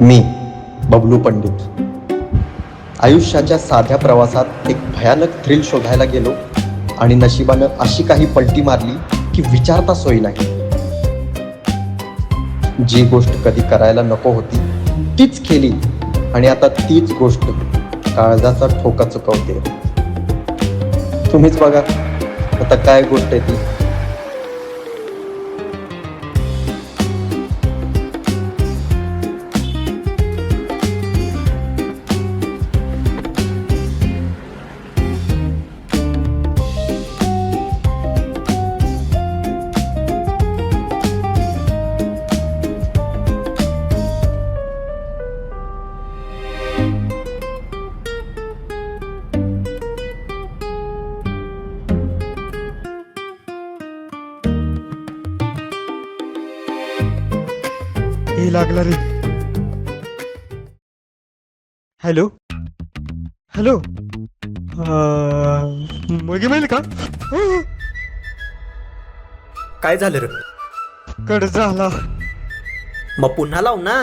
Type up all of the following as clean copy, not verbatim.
मी बबलू पंडित आयुष्याच्या साध्या प्रवासात एक भयानक थ्रिल शोधायला गेलो आणि नशिबानं अशी काही पलटी मारली की विचारता सोय नाही. जी गोष्ट कधी करायला नको होती तीच केली आणि आता तीच गोष्ट काळजाचा ठोका चुकवते. तुम्हीच बघा आता काय गोष्ट आहे ती. हे लागला रे. हॅलो हॅलो, मुलगी मिळेल का? काय झालं रे? कट झाला. मग पुन्हा लाव ना.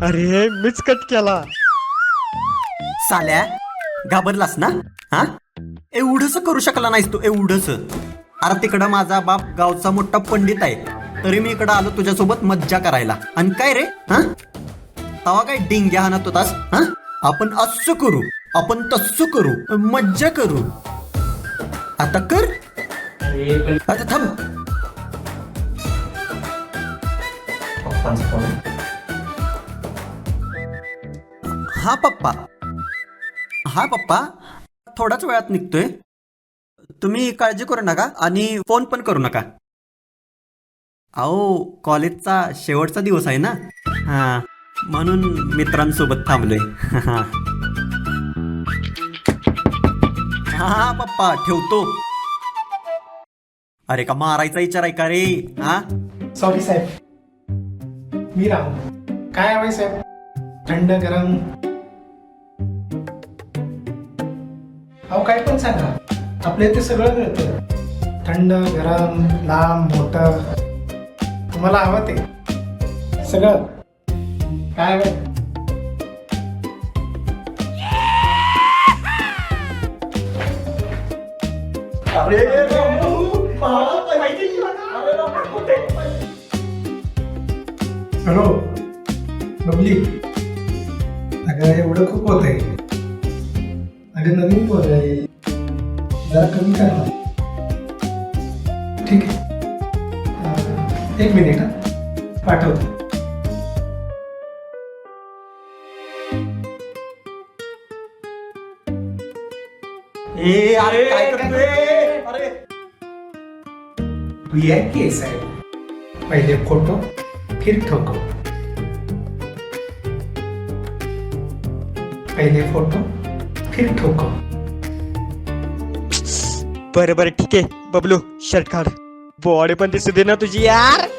अरे मीच कट केला. साल्या घाबरलास ना? हा, एवढंच करू शकला नाहीस तू, एवढंच. अरे तिकडं माझा बाप गावचा मोठा पंडित आहे, तरी मी इकडं आलो तुझ्यासोबत मज्जा करायला. आणि काय रे, हा तवा काय डिंग्या हाणत होतास? हा, आपण असं करू, आपण तसं करू, मज्जा करू. आता कर. आता थांब. हा पप्पा, हा पप्पा, थोड्याच वेळात निघतोय. तुम्ही काळजी करू नका आणि फोन पण करू नका. अहो कॉलेजचा शेवटचा दिवस आहे ना, हा म्हणून मित्रांसोबत थांबलोय. हा पप्पा ठेवतो. अरे का मारायचा विचार आहे का रे? हा सॉरी साहेब, मी राहू. काय हवंय साहेब? थंड गरम? अहो काय पण सांगा, आपल्या इथे सगळं मिळतं. थंड गरम लांब मोठं, तुम्हाला हवं ते सगळं. काय हवंय? हॅलो बबली, अगं एवढं खूप होत आहे. अगं नवीन पोर आहे, जरा कमी कर ना. ठीक आहे, एक मिनिट हा, पाठवतो. ए अरे काय करतोय? अरे VIP आहे साहेब. पहिले फोटो फिर ठोको. पहिले फोटो फिर ठोको. बरं बरं ठीक आहे बबलू, शर्ट काढ. बॉडी पण दिसू दे ना तुझी यार.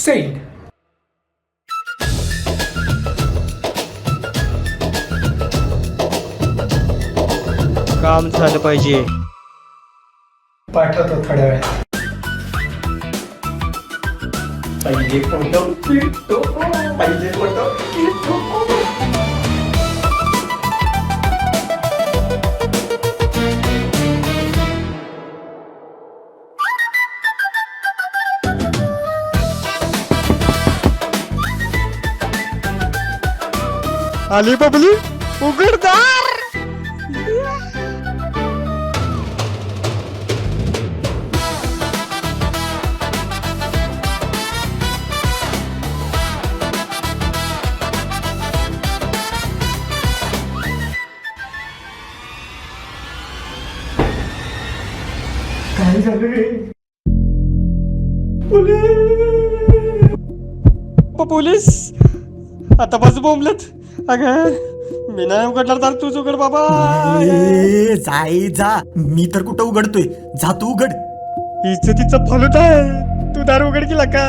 सेंड. काम झालं पाहिजे. पाठवतो थोड्या वेळात. पहिले फोटो फिर ठोको. पहिले फोटो फिर ठोको. आली बबलू, उघडदार. काय झालं रे? पोलीस आता बाजू बोंबलत. अगं मी नाही उघडणार तर तूच उघड बाबा. ए, जाई जा. मी तर कुठं उघडतोय, जा तू उघड. इज्जतीचं फलूट आहे. तू दार उघड केला का?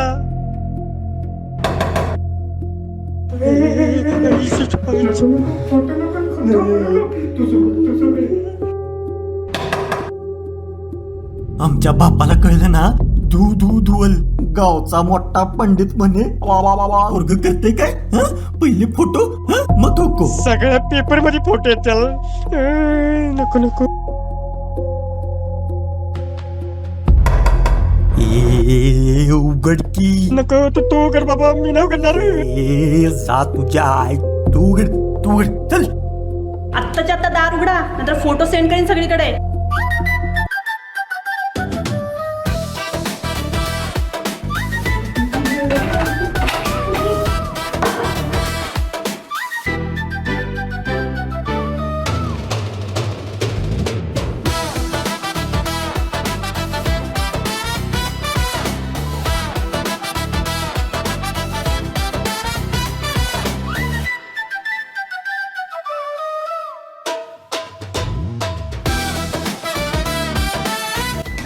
आमच्या बापाला कळलं ना धू धू धुवल गावचा मोठा पंडित म्हणे वा वा वा वा वर्ग करते काय हं? पहिले फोटो हं? मग खो सगळ्या पेपर मध्ये फोटो आहेत त्याला नको नको. ए उघडकी नको तू कर बाबा, मी नाही करणार. ए जा तुझ्या आई तू उघड चल. आत्ताच्या आत्ता दार उघडा, नंतर फोटो सेंड करीन सगळीकडे.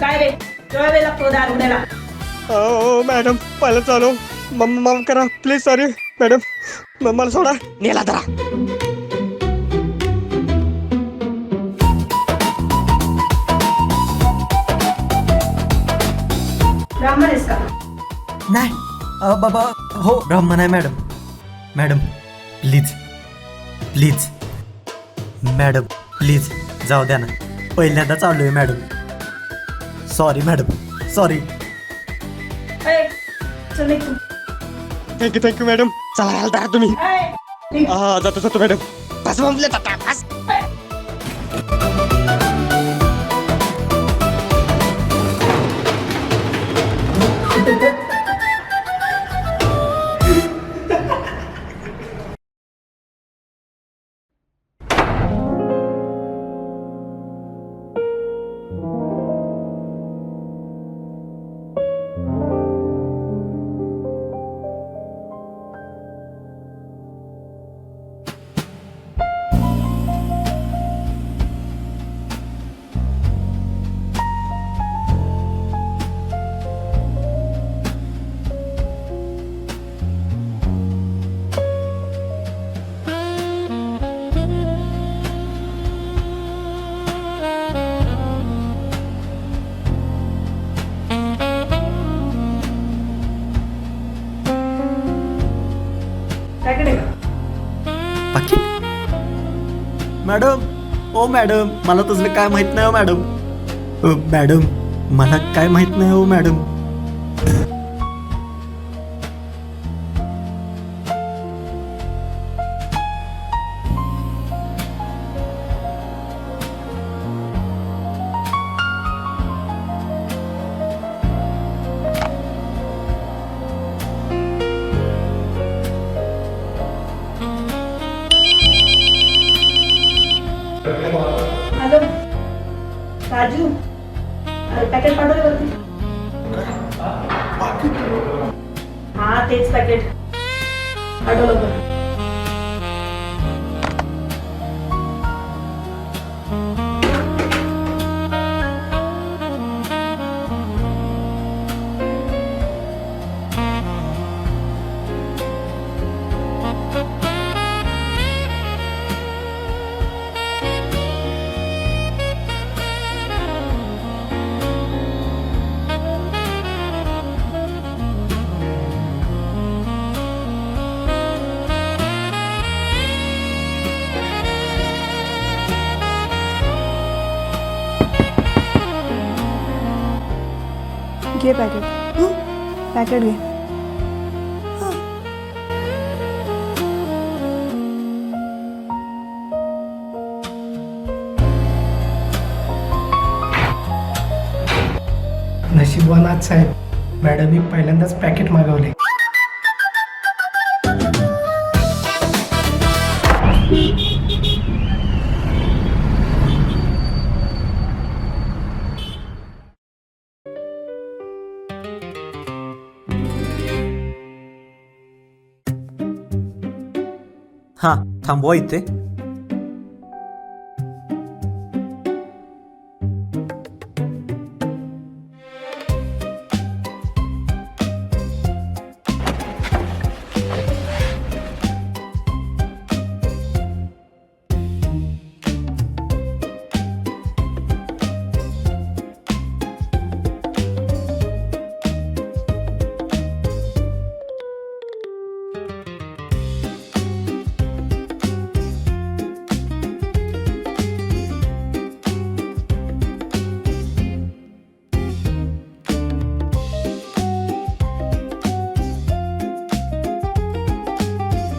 काय रे, केवढा वेळ लागतो दार उघडायला? हो मॅडम, पहिलं चालू माफ करा प्लीज. सॉरी मॅडम, मला सोडा. नेला धरा. ब्राह्मण आहेस का? नाही बाबा हो ब्राह्मण आहे madam. Madam please please madam please जाऊ द्या ना, पहिल्यांदा चालू आहे मॅडम. Sorry madam sorry. ए, चल निघ तू. Thank you madam. चला यायला धरा तुम्ही. ए, निघ. हा जातो मॅडम. बस म्हणले आता बस. काय का? बाकी मॅडम ओ मॅडम मला तसलं काय माहित नाही हो मॅडम. मॅडम मला काय माहित नाही हो मॅडम. हॅलो राजू, अरे पॅकेट पाठवले वरती. हा तेच पॅकेट पाठवलं बरं. घे पॅकेट. पॅकेट घे. नशीबवानाच साहेब, मॅडमनी पहिल्यांदाच पॅकेट मागवले. हा थांबवा इथे.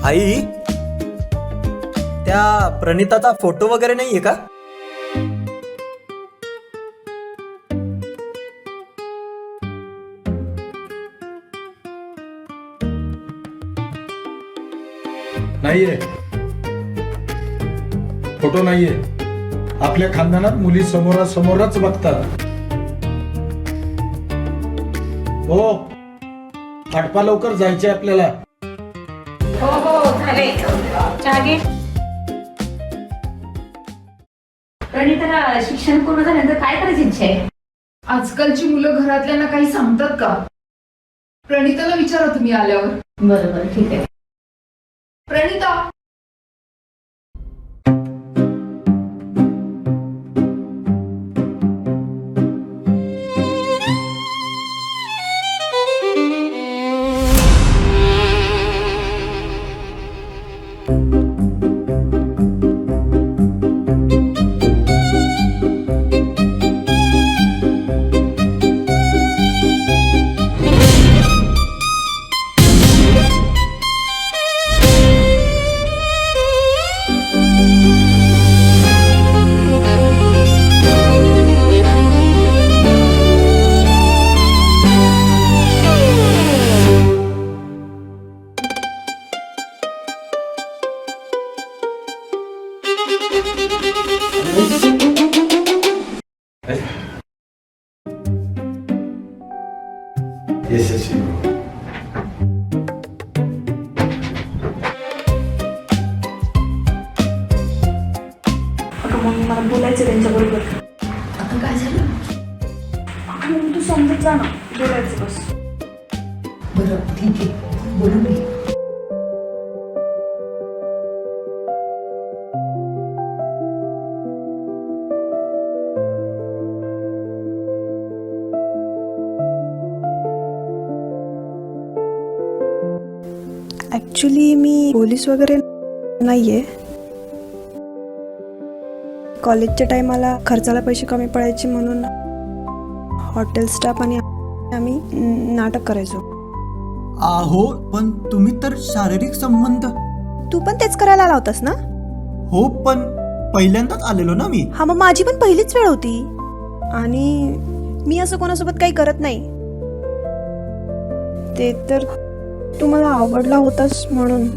आई, त्या प्रणिताचा फोटो वगैरे नाहीये का? नाहीये, फोटो नाहीये. आपल्या खानदानात मुली समोरासमोरच बघतात. हो, आटपा लवकर जायचे आपल्याला. हो हो झाले. चहा घे. प्रणिताला शिक्षण पूर्ण झाल्यानंतर काय करायची इच्छा आहे? आजकालची मुलं घरातल्यांना काही सांगतात का? प्रणिताला विचारा तुम्ही आल्यावर. बरोबर, ठीक आहे. प्रणिता, यशस्वी हो. अगं मग मला बोलायचं त्यांच्याबरोबर. आता काय झालं? अगं मग तू समजत जा ना, बोलायचं बस. बरं ठीक आहे, बोलून घे. ॲक्च्युली मी पोलीस वगैरे नाही आहे. कॉलेजच्या टायमाला खर्चाला पैसे कमी पडायचे म्हणून हॉटेल स्टाफ आणि आम्ही नाटक करायचो. आहो, पण तुम्ही तर शारीरिक संबंध. तू पण तेच करायला आला होतास ना? हो, पण पहिल्यांदाच आलेलो ना मी. हा, मग माझी पण पहिलीच वेळ होती. आणि मी असं कोणासोबत काही करत नाही. ते तर तू मला आवडला होतास म्हणून.